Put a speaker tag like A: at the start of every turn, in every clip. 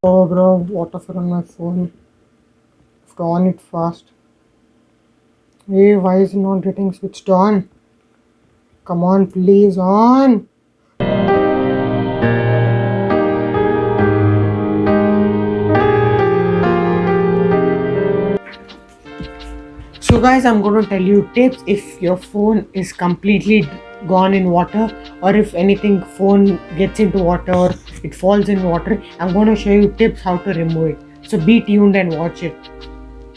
A: Oh bro, water fell on my phone. Have to on it fast. Hey, why is it not getting switched on? Come on, please on. So guys, I'm going to tell you tips if your phone is completely gone in water, or if anything phone gets into water or it falls in water. I'm going to show you tips how to remove it. So be tuned and watch it.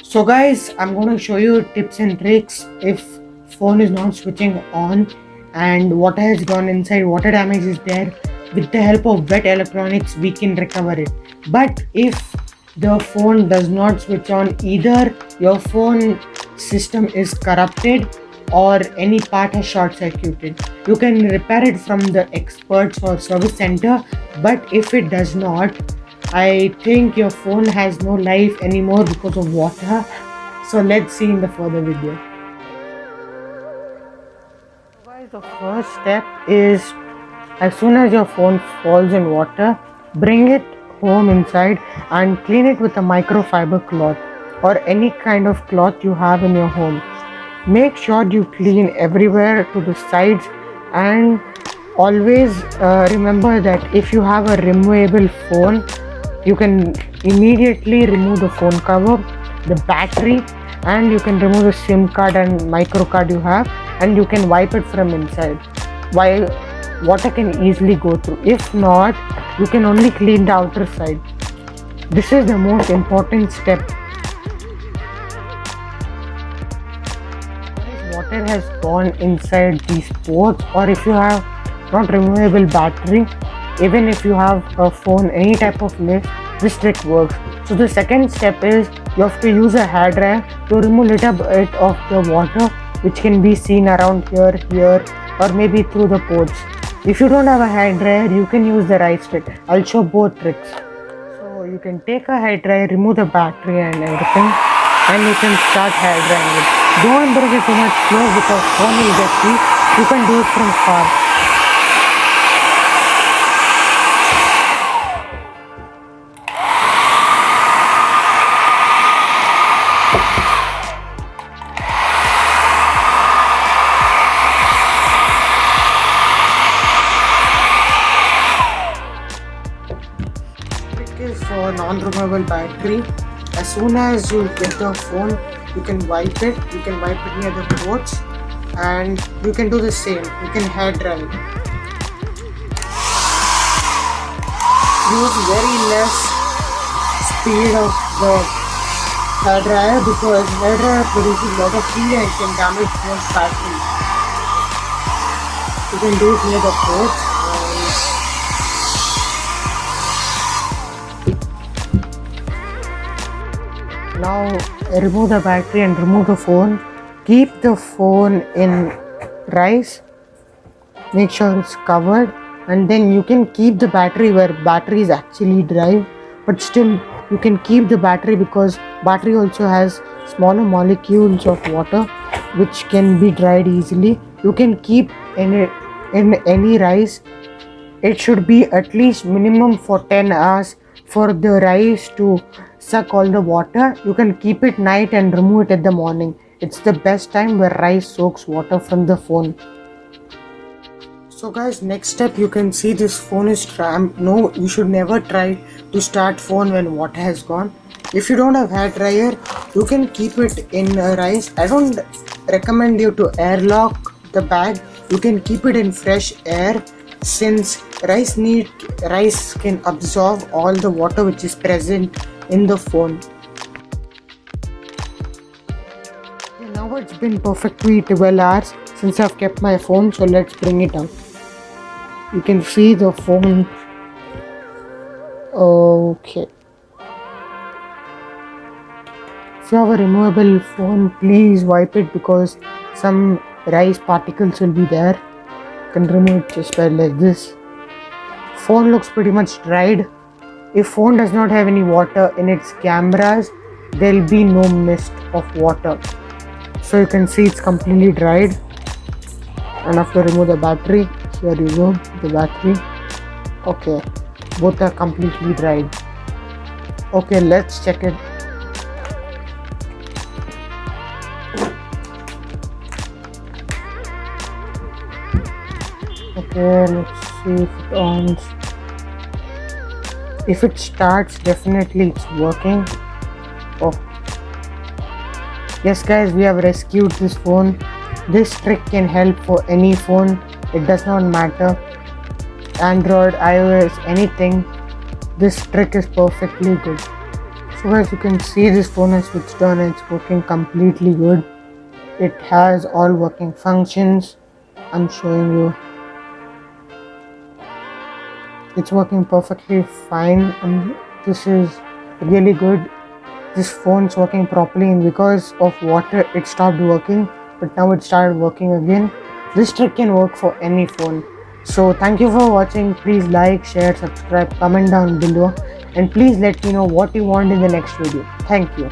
A: So guys, I'm going to show you tips and tricks if phone is not switching on and water has gone inside, water damage is there. With the help of wet electronics, we can recover it. But if the phone does not switch on, either your phone system is corrupted or any part has short circuited. You can repair it from the experts or service center, but if it does not, I think your phone has no life anymore because of water. So let's see in the further video. So guys, the first step is, as soon as your phone falls in water, bring it home inside and clean it with a microfiber cloth or any kind of cloth you have in your home. Make sure you clean everywhere to the sides, and always remember that if you have a removable phone, you can immediately remove the phone cover, the battery, and you can remove the SIM card and micro card you have, and you can wipe it from inside. While water can easily go through. If not, you can only clean the outer side. This is the most important step. Water has gone inside these ports, or if you have not removable battery, even if you have a phone, any type of list, this trick works. So the second step is you have to use a hairdryer to remove little bit of the water which can be seen around here, or maybe through the ports. If you don't have a hairdryer, you can use the rice trick. I'll show both tricks. So you can take a hairdryer, remove the battery and everything, and you can start hairdrying it. Don't bring it too much close because phone will get heat. You can do it from far. Trick is for non-removable battery. As soon as you get the phone, you can wipe it. You can wipe it near the ports, and you can do the same. You can hair dry it. Use very less speed of the hair dryer because hair dryer produces a lot of heat and can damage phone's battery. You can do it near the ports. Now remove the battery and remove the phone. Keep the phone in rice. Make sure it's covered, and then you can keep the battery where battery is actually dry, but still you can keep the battery because battery also has smaller molecules of water which can be dried easily. You can keep in any rice. It should be at least minimum for 10 hours for the rice to suck all the water. You can keep it night and remove it at the morning. It's the best time where rice soaks water from the phone. So guys, next step, you can see this phone is cramped. No, you should never try to start phone when water has gone. If you don't have hair dryer, you can keep it in rice. I don't recommend you to airlock the bag. You can keep it in fresh air, since rice can absorb all the water which is present in the phone. Okay, now it's been perfectly 12 hours since I've kept my phone, so let's bring it out. You can see the phone. Okay. If you have a removable phone, please wipe it because some rice particles will be there. You can remove it just by like this. Phone looks pretty much dried. If phone does not have any water in its cameras, there will be no mist of water. So you can see it's completely dried. And after remove the battery, here you go, the battery. Okay, both are completely dried. Okay, let's check it. Okay, let's see if it on. If it starts, definitely it's working. Oh, yes guys, we have rescued this phone. This trick can help for any phone. It does not matter. Android, iOS, anything. This trick is perfectly good. So guys, you can see this phone is switched on and it's working completely good. It has all working functions. I'm showing you. It's working perfectly fine, and this is really good. This phone's working properly, and because of water it stopped working, but now it started working again. This trick can work for any phone. So thank you for watching. Please like, share, subscribe, comment down below, and please let me know what you want in the next video. Thank you.